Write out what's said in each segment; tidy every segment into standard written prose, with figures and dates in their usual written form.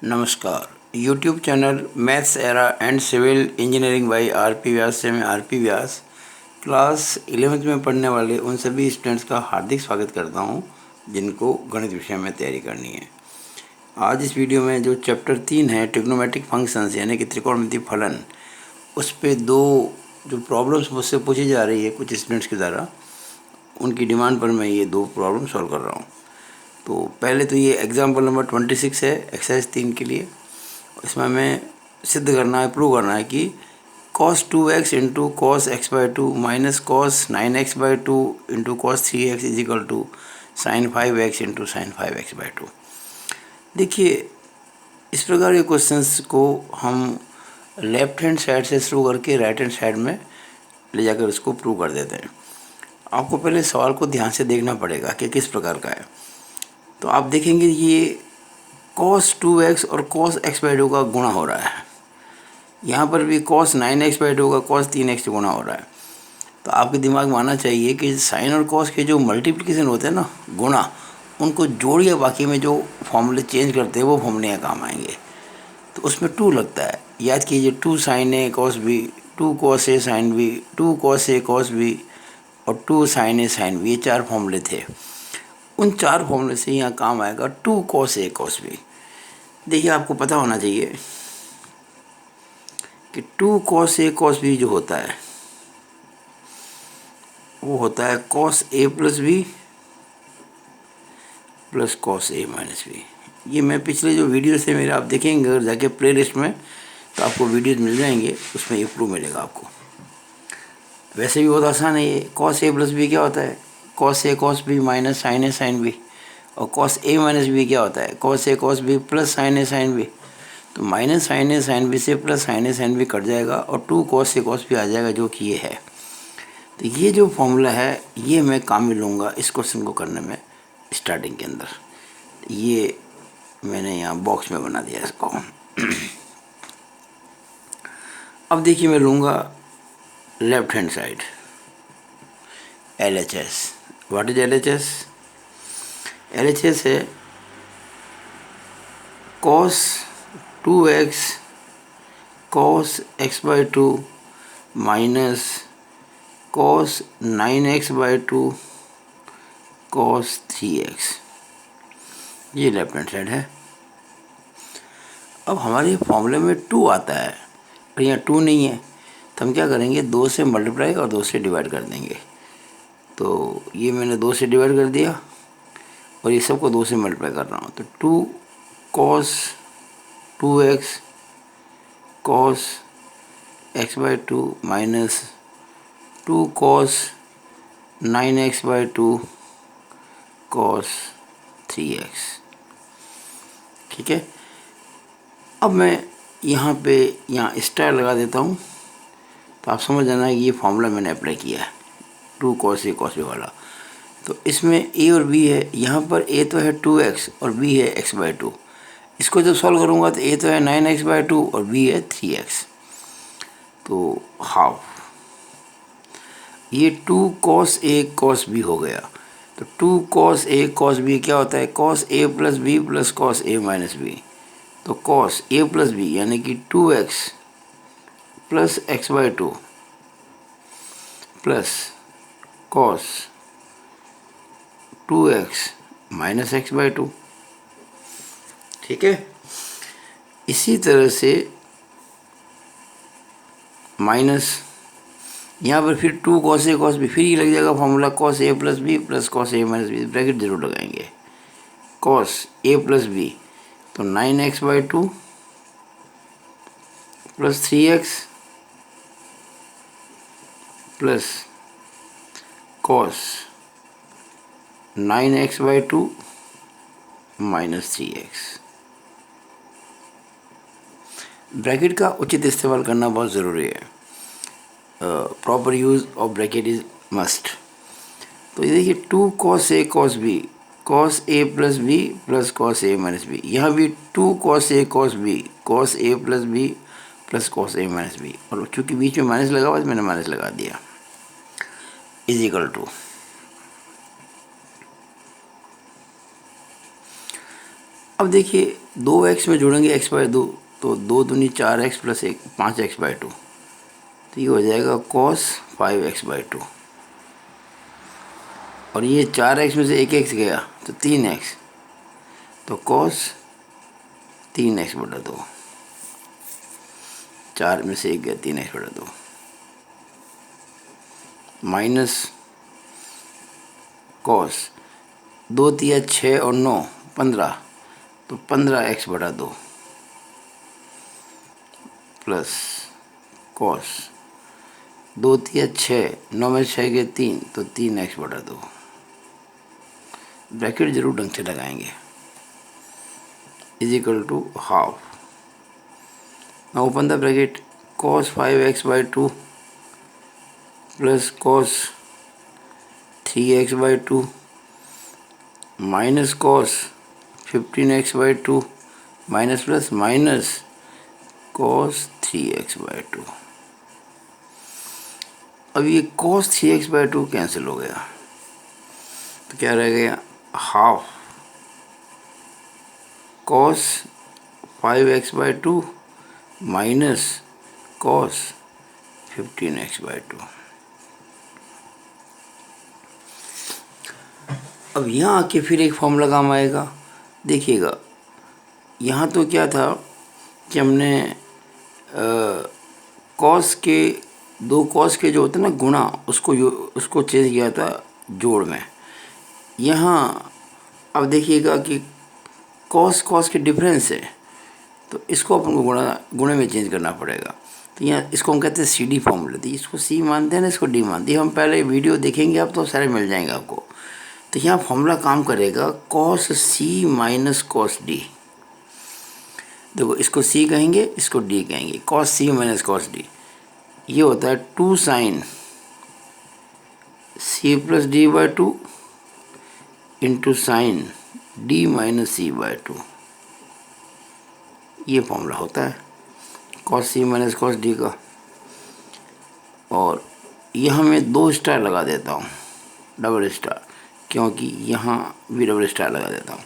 नमस्कार। YouTube channel maths era and civil engineering by आर.पी. व्यास से मैं आर.पी. व्यास क्लास 11th में पढ़ने वाले उन सभी स्टूडेंट्स का हार्दिक स्वागत करता हूं जिनको गणित विषय में तैयारी करनी है। आज इस वीडियो में जो चैप्टर 3 है ट्रिग्नोमेट्रिक फंक्शंस यानी कि त्रिकोणमितीय फलन, उस पे दो जो प्रॉब्लम्स मुझसे पूछी जा रही है कुछ स्टूडेंट्स के द्वारा, उनकी डिमांड पर मैं ये दो प्रॉब्लम सॉल्व कर रहा हूँ। तो पहले तो ये एग्जाम्पल नंबर 26 है एक्सरसाइज 3 के लिए। इसमें हमें सिद्ध करना है, प्रूव करना है कि cos 2x into cos X by two minus cos 9x by two into cos 3x is equal to sine 5x into sine 5x by two. देखिए, इस प्रकार के क्वेश्चंस को हम लेफ्ट हैंड साइड से शुरू करके राइट हैंड साइड में ले जाकर इसको प्रूव कर देते हैं। आपको पहले सवाल को ध्यान से देखना पड़ेगा कि किस प्रकार का है। तो आप देखेंगे ये cos 2x और cos x बाई टू का गुणा हो रहा है। यहाँ पर भी cos 9x बाई टू का cos 3x से गुणा हो रहा है। तो आपके दिमाग में आना चाहिए कि साइन और cos के जो मल्टीप्लिकेशन होते हैं ना, गुणा, उनको जोड़िए, बाकी में जो फॉर्मूले चेंज करते हैं वो फॉर्मूले काम आएंगे। तो उसमें 2 लगता है, याद कीजिए 2 sin a cos b, 2 cos a sin b, 2 cos a cos b और 2 sin a sin b, ये 4 फॉर्मूले थे। उन 4 फॉर्मूले से यहाँ काम आएगा 2 cos a cos b। देखिए, आपको पता होना चाहिए कि 2 cos a cos b जो होता है वो होता है cos a plus b plus cos a minus b। ये मैं पिछले जो वीडियो से मेरे आप देखेंगे अगर जाके प्ले लिस्ट में, तो आपको वीडियोज मिल जाएंगे, उसमें ये प्रूफ मिलेगा आपको। वैसे भी बहुत आसान है ये। cos a प्लस b क्या होता है? cos a cos b minus sin a sin b। और cos a माइनस b क्या होता है? cos a cos b plus sin a sin b। तो minus sin a sin b से plus sin a sin b cut जाएगा और 2 cos a cos b आ जाएगा, जो कि ये है। तो ये जो फॉर्मूला है ये मैं काम में लूँगा इस क्वेश्चन को करने में। स्टार्टिंग के अंदर ये मैंने यहाँ बॉक्स में बना दिया इसको। अब देखिए, मैं लूँगा left hand side LHS। What is LHS? LHS है cos 2x cos x by two minus cos 9x by to cos 3x। ये लेफ्ट हैंड साइड है। अब हमारे फॉर्मूले में 2 आता है और यहाँ 2 नहीं है, तो हम क्या करेंगे, 2 से मल्टीप्लाई और 2 से डिवाइड कर देंगे। तो ये मैंने 2 से डिवाइड कर दिया और ये सबको 2 से मल्टीप्लाई कर रहा हूँ। तो 2 cos 2x cos x by two minus 2 cos 9x by to cos 3x। ठीक है। अब मैं यहाँ स्टार लगा देता हूँ, तो आप समझ जाना कि ये फॉर्मूला मैंने अप्लाई किया है 2 cos a cos b वाला। तो इसमें a और b है। यहाँ पर a तो है 2x और b है x बाई टू। इसको जब सॉल्व करूँगा तो a तो है 9x बाई टू और b है 3x। तो हाफ ये 2 cos a cos b हो गया। तो 2 cos a cos b क्या होता है? cos a plus b plus cos a minus b। तो cos a प्लस b यानी कि 2x plus x by two plus cos 2x minus x by two. ठीक है। इसी तरह से माइनस यहाँ पर फिर 2 cos a cos b, फिर ये लग जाएगा formula cos a plus b plus cos a minus b। Bracket जरूर लगाएंगे। cos a प्लस b तो 9x by two plus 3x plus cos 9x by two minus 3x। Bracket का उचित इस्तेमाल करना बहुत ज़रूरी है। Proper use of bracket is must. तो ये देखिए 2 cos a cos b cos a plus b plus cos a minus b। यहाँ भी 2 cos a cos b cos a plus b plus cos a minus b, और चूँकि बीच में minus लगा हुआ मैंने माइनस लगा दिया, इज इक्वल टू अब देखिए 2x में जोड़ेंगे x/2 तो 2 दूनी 4x प्लस 1 5x/2, तो ये हो जाएगा cos 5x/2। और ये 4x में से 1x गया तो 3x, तो cos 3x/2। 4 में से 1 गया 3x/2 माइनस cos 2 तिया 6 और 9 15, तो 15x/2 प्लस cos 2 तिया 6, 9 में 6 के 3, तो 3x/2। ब्रैकेट जरूर ढंग से लगाएंगे, is equal to half. Now open the bracket, cos 5x/2 plus cos 3x/2 minus cos 15x/2 minus plus minus cos 3x/2। अब ये cos 3x/2 कैंसिल हो गया, तो क्या रह गया, half cos 5x/2 minus cos 15x/2। अब यहाँ आके फिर एक फॉर्मूला काम आएगा। देखिएगा यहाँ तो क्या था कि हमने कॉस के दो कॉस के जो होते हैं ना गुणा, उसको चेंज किया था जोड़ में। यहाँ अब देखिएगा कि कॉस के डिफरेंस है, तो इसको अपन को गुणे में चेंज करना पड़ेगा। तो यहाँ इसको हम कहते हैं सी डी फॉर्मूला। तो इसको सी मानते हैं ना, इसको डी मानते हैं। हम पहले वीडियो देखेंगे आप तो सारे मिल जाएंगे आपको। तो यहाँ फॉर्मूला काम करेगा cos C minus cos D. देखो इसको सी कहेंगे, इसको डी कहेंगे। Cos C minus cos D ये होता है 2 sine C plus D by 2 into sine D minus C by 2। ये फॉर्मूला होता है cos C minus cos D का। और यहाँ मैं 2 स्टार लगा देता हूँ, डबल स्टार, क्योंकि यहाँ भी डबल स्टार लगा देता हूँ।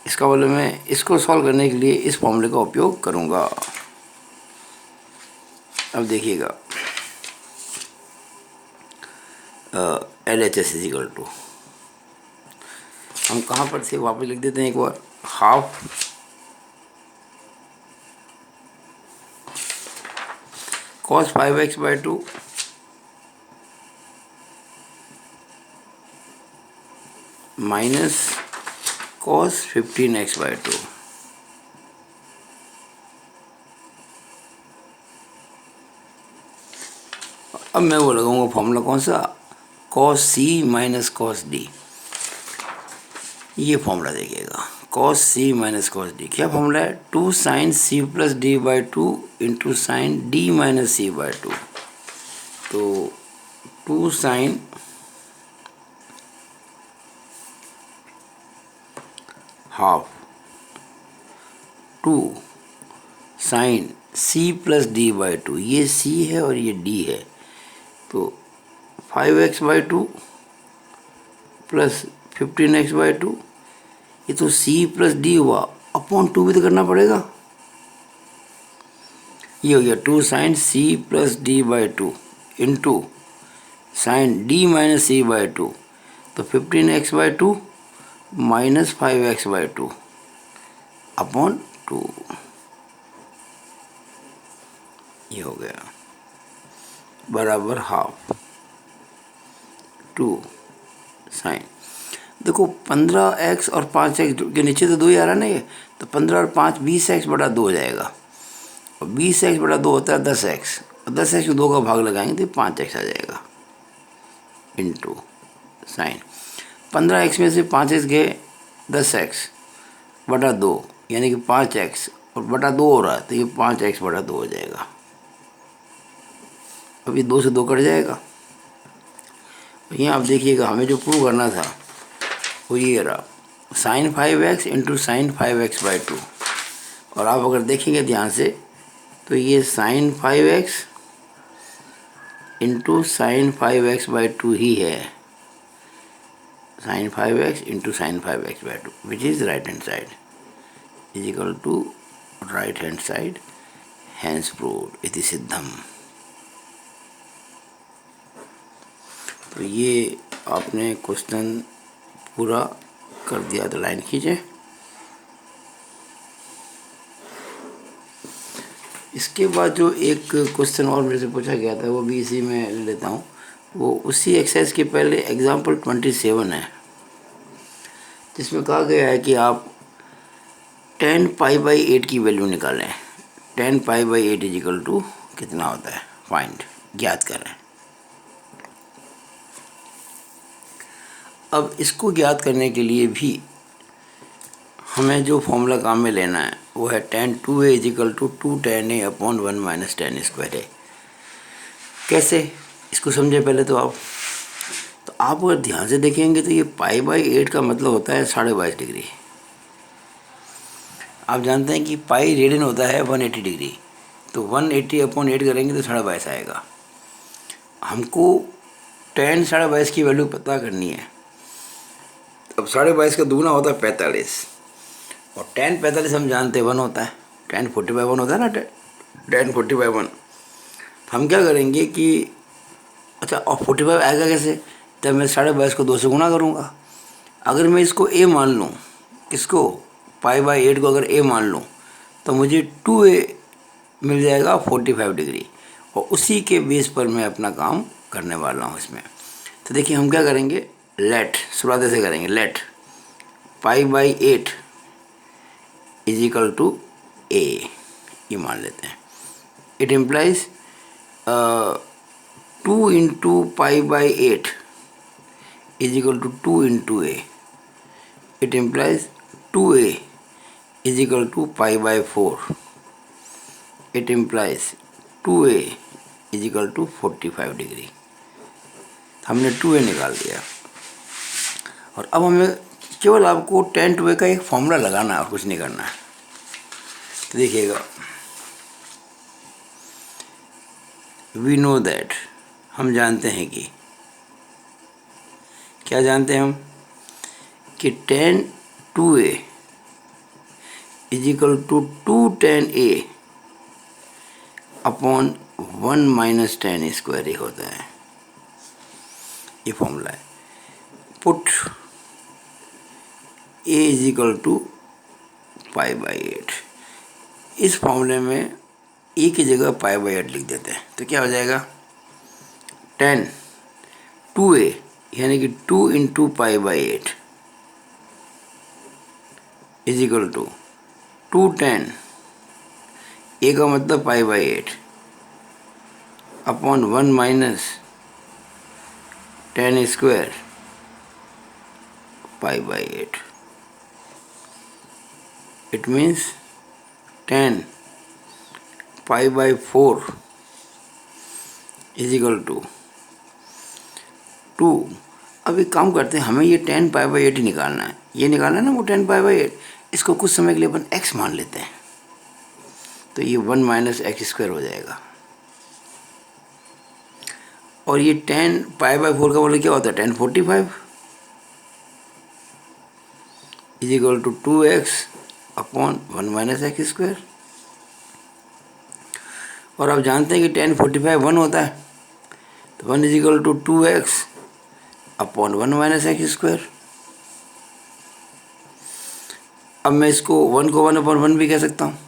इसका मतलब मैं इसको सॉल्व करने के लिए इस फॉर्मूले का उपयोग करूँगा। अब देखिएगा LHS इज इक्वल टू, हम कहाँ पर थे वापस लिख देते हैं एक बार, half cos 5x/2 minus cos 15x/2। अब मैं वो लगाऊंगा फॉर्मूला कौन सा, cos c minus cos d। ये फॉर्मूला देखिएगा cos c minus cos d। क्या फॉर्मूला है, 2 sine c plus D by 2 into sine D minus C by 2। तो 2 sine half 2 sine c plus D by 2, ये c है और ये d है। तो 5x/2 प्लस 15x/2, ये तो c प्लस डी हुआ, अपॉन 2 भी तो करना पड़ेगा। ये हो गया 2 sine c plus D by 2 into sine D minus C by 2। तो 15x/2 माइनस 5x/2 अपॉन 2। ये हो गया बराबर हाफ 2 साइन। देखो 15x और 5x के नीचे तो 2 ही आ रहा है ना ये, तो 15 और 5 20x/2 हो जाएगा। और 20x/2 होता है 10x, और 10x को 2 का भाग लगाएंगे तो 5x आ जाएगा इंटू साइन 15x में से 5x गए 10x/2 यानी कि 5x और बटा 2 हो रहा है, तो ये 5x/2 हो जाएगा। अभी 2 से 2 कट जाएगा। यहाँ आप देखिएगा हमें जो प्रूव करना था वो ये रहा, sign 5x into sine 5x/2। और आप अगर देखेंगे ध्यान से तो ये sign 5x into sine 5x/2 ही है, sine 5x into sine 5x/2 which is right hand side. Is equal to right hand side, hence proved इति सिद्धम। तो ये आपने क्वेश्चन पूरा कर दिया। तो लाइन खींचे। इसके बाद जो एक क्वेश्चन और मेरे से पूछा गया था वो भी इसी में ले लेता हूँ। वो उसी एक्सरसाइज के पहले एग्जाम्पल 27 है, जिसमें कहा गया है कि आप 10π/8 की वैल्यू निकालें। 10π/8 इज इक्वल टू कितना होता है, फाइंड, ज्ञात करें। अब इसको ज्ञात करने के लिए भी हमें जो फॉर्मूला काम में लेना है वो है tan 2a is equal to 2tan a/1 - tan square है। कैसे, इसको समझे पहले तो आप। तो आप अगर ध्यान से देखेंगे तो ये π/8 का मतलब होता है 22.5 डिग्री। आप जानते हैं कि पाई रेडियन होता है 180 डिग्री, तो 180/8 करेंगे तो 22.5 आएगा। हमको tan 22.5 की वैल्यू पता करनी है। अब 22.5 का दूना होता है 45, और tan 45 हम जानते हैं 1 होता है, tan 40/1 होता है ना, tan 40/1। हम क्या करेंगे कि अच्छा, और 45 आएगा कैसे, तब मैं 22.5 को 2 से गुना करूँगा। अगर मैं इसको a मान लूँ, किसको, π/8 को अगर a मान लूँ, तो मुझे 2a मिल जाएगा 45 डिग्री, और उसी के बेस पर मैं अपना काम करने वाला हूँ इसमें। तो देखिए हम क्या करेंगे, लेट, शुरुआत से करेंगे, let π/8 is equal to a, ये मान लेते हैं। It implies 2 into π/8 is equal to 2 into a। It implies 2a is equal to π/4। It implies 2a is equal to 45 degree. हमने 2a निकाल दिया, और अब हमें केवल आपको tan 2a का एक फॉर्मूला लगाना है और कुछ नहीं करना है। तो देखिएगा, वी नो दैट, हम जानते हैं कि, क्या जानते हैं हम, कि tan 2a is equal to 2tan a upon 1 - tan square होता है। ये फॉर्मूला है। Put a is equal to π/8। इस फॉर्मूले में a की जगह π/8 लिख देते हैं, तो क्या हो जाएगा, tan 2a यानी कि 2 into π/8 is equal to 2tan, a का मतलब π/8 upon 1 - tan square π/8। It means tan π/4 is equal to 2। अब एक काम करते हैं, हमें ये tan π/8 ही निकालना है, ये निकालना है ना वो tan π/8। इसको कुछ समय के लिए अपन x मान लेते हैं, तो ये 1 - x स्क्वायर हो जाएगा। और ये tan π/4 का मतलब क्या होता है, tan 45 is equal to 2x upon 1 - x square. और आप जानते हैं कि tan 45 1 होता है, तो 1 is equal to 2x upon 1 - x square. अब मैं इसको 1 को 1/1 भी कह सकता हूँ।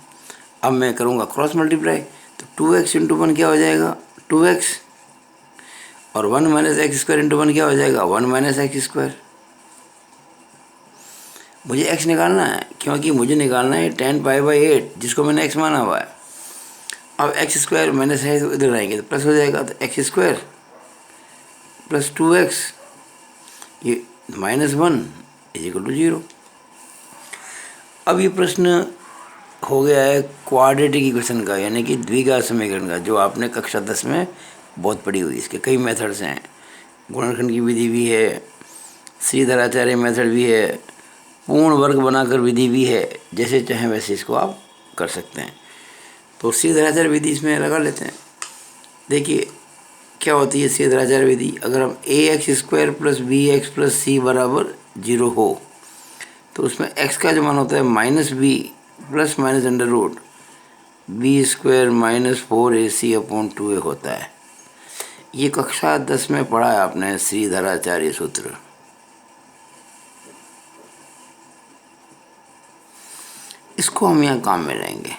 अब मैं करूँगा क्रॉस मल्टीप्लाई, तो 2x इंटू 1 क्या हो जाएगा, 2x, और 1 - x स्क्वायर इंटू 1 क्या हो जाएगा, 1 - x स्क्वायर। मुझे x निकालना है, क्योंकि मुझे निकालना है tan π/8 जिसको मैंने x माना हुआ है। अब x स्क्वायर मैंने सही इधर आएंगे तो प्लस हो जाएगा, तो x स्क्वायर प्लस 2x ये -1 इज इक्वल टू 0। अब ये प्रश्न हो गया है क्वाड्रेटिक इक्वेशन का, यानी कि द्विघात समीकरण का, जो आपने कक्षा 10 में बहुत पढ़ी हुई। इसके कई मेथड्स हैं, गुणनखंड की विधि भी है, श्रीधराचार्य मेथड भी है, पूर्ण वर्ग बनाकर विधि भी है, जैसे चाहें वैसे इसको आप कर सकते हैं। तो श्रीधराचार्य विधि इसमें लगा लेते हैं। देखिए क्या होती है श्रीधराचार्य विधि, अगर हम ax² + bx + c = 0 हो, तो उसमें x का जो मान होता है -b plus minus under root B square minus 4ac upon 2a होता है। ये कक्षा 10 में पढ़ा है आपने, श्रीधराचार्य सूत्र। इसको हम यहाँ काम में लेंगे,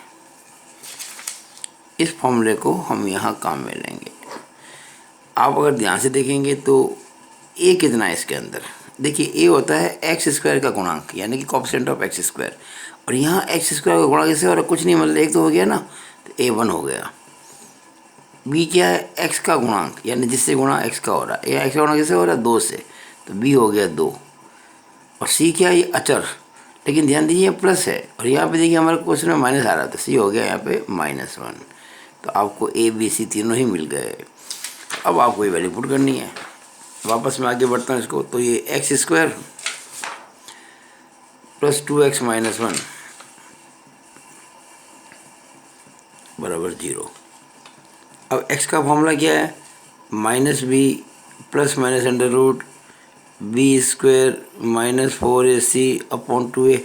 इस फॉर्मूले को हम यहाँ काम में लेंगे। आप अगर ध्यान से देखेंगे तो a कितना है इसके अंदर, देखिए a होता है एक्स स्क्वायर का गुणांक, यानी कि कोएफिशिएंट ऑफ एक्स स्क्वायर। और यहाँ एक्स स्क्वायर का गुणा कैसे हो रहा है, कुछ नहीं, मतलब एक तो हो गया ना, तो a1 हो गया। b क्या है, x का गुणांक, यानी जिससे गुणा x का हो रहा है, या x का गुणा कैसे हो रहा है, 2 से, तो b हो गया 2। और c क्या है, ये अचर, लेकिन ध्यान दीजिए प्लस है, और यहाँ पे देखिए हमारे क्वेश्चन में माइनस आ रहा था, c हो गया यहाँ पे -1। तो आपको a b c तीनों ही मिल गए। अब आपको ये वैल्यू पुट करनी है। वापस मैं आगे बढ़ता हूँ इसको, तो ये x square plus 2x minus 1 बराबर 0। अब x का फॉर्मूला क्या है, minus B plus minus under root B square minus 4ac upon 2a।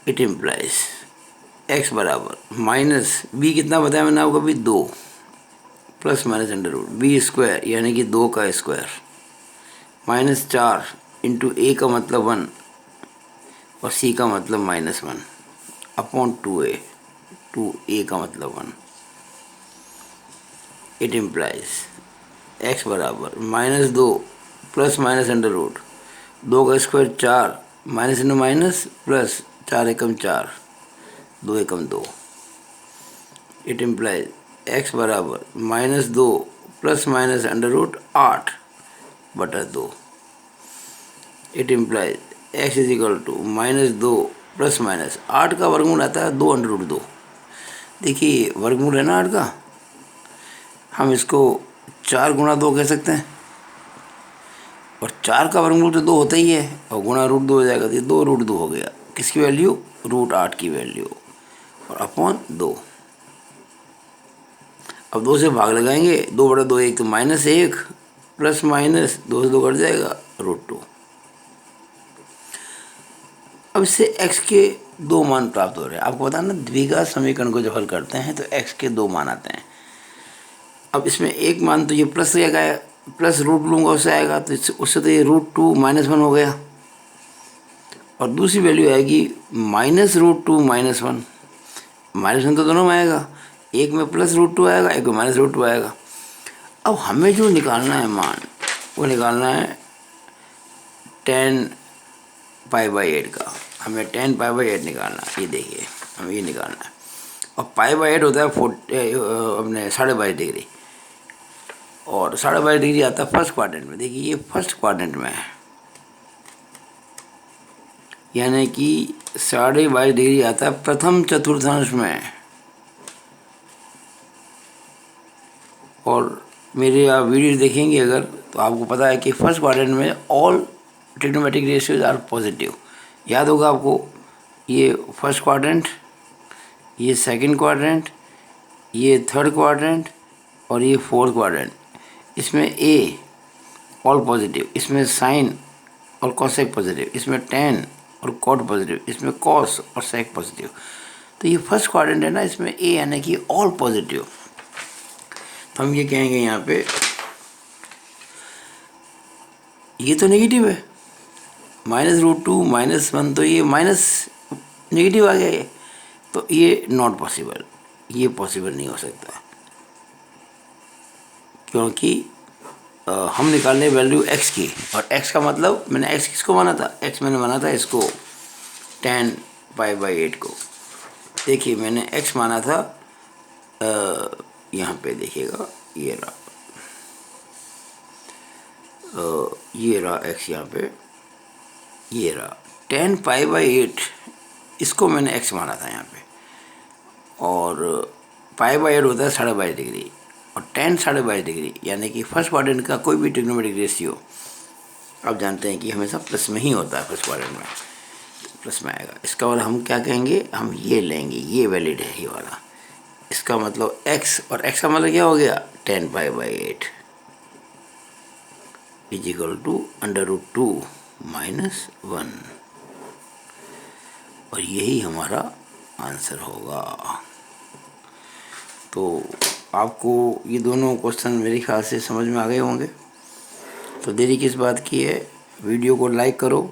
It implies x बराबर माइनस बी कितना बताया मैंने आपको अभी, 2 plus minus under root B square यानी कि 2 का स्क्वायर माइनस 4 इंटू ए का मतलब 1 और सी का मतलब -1 अपॉन 2a, 2a का मतलब 1। इट इम्प्लाइज x बराबर -2 प्लस माइनस अंडर रूट 2 का square 4 minus into minus plus 4 Ekam 4 2 Ekam 2। It implies x बराबर -2 प्लस माइनस अंडर रूट 8 बटा 2। It implies x is equal to -2 plus minus 8 का वर्गमूल आता है 2 अंडर रूट 2। देखिए वर्गमूल है ना 8 का, हम इसको 4 गुणा 2 कह सकते हैं, और 4 का वर्गमूल तो 2 होता ही है, और गुणा रूट 2 हो जाएगा, तो 2 रूट 2 हो गया। किसकी वैल्यू, रूट 8 की वैल्यू, और अपॉन 2। अब 2 से भाग लगाएंगे, 2 बटा 2 1, तो -1 प्लस माइनस 2 से 2 कट जाएगा, √2। अब इससे x के 2 मान प्राप्त हो रहे हैं। आपको पता है ना, द्विघात समीकरण को जब हल करते हैं तो x के 2 मान आते हैं। अब इसमें एक मान तो ये प्लस रहेगा, प्लस रूट लूँगा उससे आएगा, तो उससे तो ये √2 -1 हो गया, और दूसरी वैल्यू आएगी -√2 -1। -1 तो दोनों में आएगा, एक में प्लस √2 आएगा, एक में -√2 आएगा। अब हमें जो निकालना है मान, वो निकालना है tan π/8 का। हमें tan π/8 निकालना है, ये देखिए हमें ये निकालना है। और π/8 होता है अपने 22.5 डिग्री, और 22.5 डिग्री आता है फर्स्ट क्वाड्रेंट में। देखिए ये फर्स्ट क्वाड्रेंट में है, यानी कि 22.5 डिग्री आता है प्रथम चतुर्थांश में। और मेरे आप वीडियो देखेंगे अगर, तो आपको पता है कि फर्स्ट क्वाड्रेंट में all trigonometric ratios are positive. याद होगा आपको, ये फर्स्ट क्वाड्रेंट, ये सेकंड क्वाड्रेंट, ये थर्ड क्वाड्रेंट, और ये फोर्थ क्वाड्रेंट। इसमें ए ऑल पॉजिटिव, इसमें साइन और कॉसेक पॉजिटिव, इसमें टेन और कॉट पॉजिटिव, इसमें कॉस और सेक पॉजिटिव। तो ये फर्स्ट क्वाड्रेंट है ना, इसमें ए यानी कि ऑल पॉजिटिव। तो हम ये कहेंगे यहाँ पे, ये तो नेगेटिव है, -√2 -1, तो ये माइनस नेगेटिव आ गया ये, तो ये नॉट पॉसिबल, ये पॉसिबल नहीं हो सकता, क्योंकि हम निकालने वैल्यू x की, और x का मतलब मैंने x किसको माना था, x मैंने माना था इसको tan π/8 को। देखिए मैंने x माना था, यहाँ पे देखिएगा, ये रहा x, यहाँ पे ये रहा tan π/8, इसको मैंने x माना था यहाँ पे। और π/8 होता है 22.5 डिग्री, और tan 22.5 डिग्री यानी कि फर्स्ट क्वाड्रेंट का कोई भी ट्रिग्नोमेट्रिक रेशियो आप जानते हैं कि हमेशा प्लस में ही होता है, फर्स्ट क्वाड्रेंट में तो प्लस में आएगा। इसका और हम क्या कहेंगे, हम ये लेंगे, ये वैलिड है ये वाला। इसका मतलब x, और x का मतलब क्या हो गया, tan π/8 इज इक्वल टू √2 -1। और यही हमारा आंसर होगा। तो आपको ये दोनों क्वेश्चन मेरे ख्याल से समझ में आ गए होंगे। तो देरी किस बात की है, वीडियो को लाइक करो,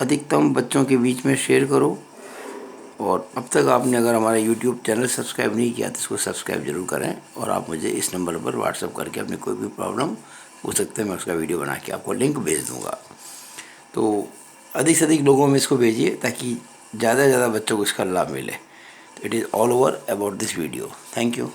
अधिकतम बच्चों के बीच में शेयर करो, और अब तक आपने अगर हमारा यूट्यूब चैनल सब्सक्राइब नहीं किया तो इसको सब्सक्राइब जरूर करें। और आप मुझे इस नंबर पर व्हाट्सएप करके अपनी कोई भी प्रॉब्लम पूछ सकते हैं, मैं उसका वीडियो बना के आपको लिंक भेज दूँगा। तो अधिक से अधिक लोगों में इसको भेजिए ताकि ज़्यादा से ज़्यादा बच्चों को इसका लाभ मिले। तो it is all over about this video. Thank you.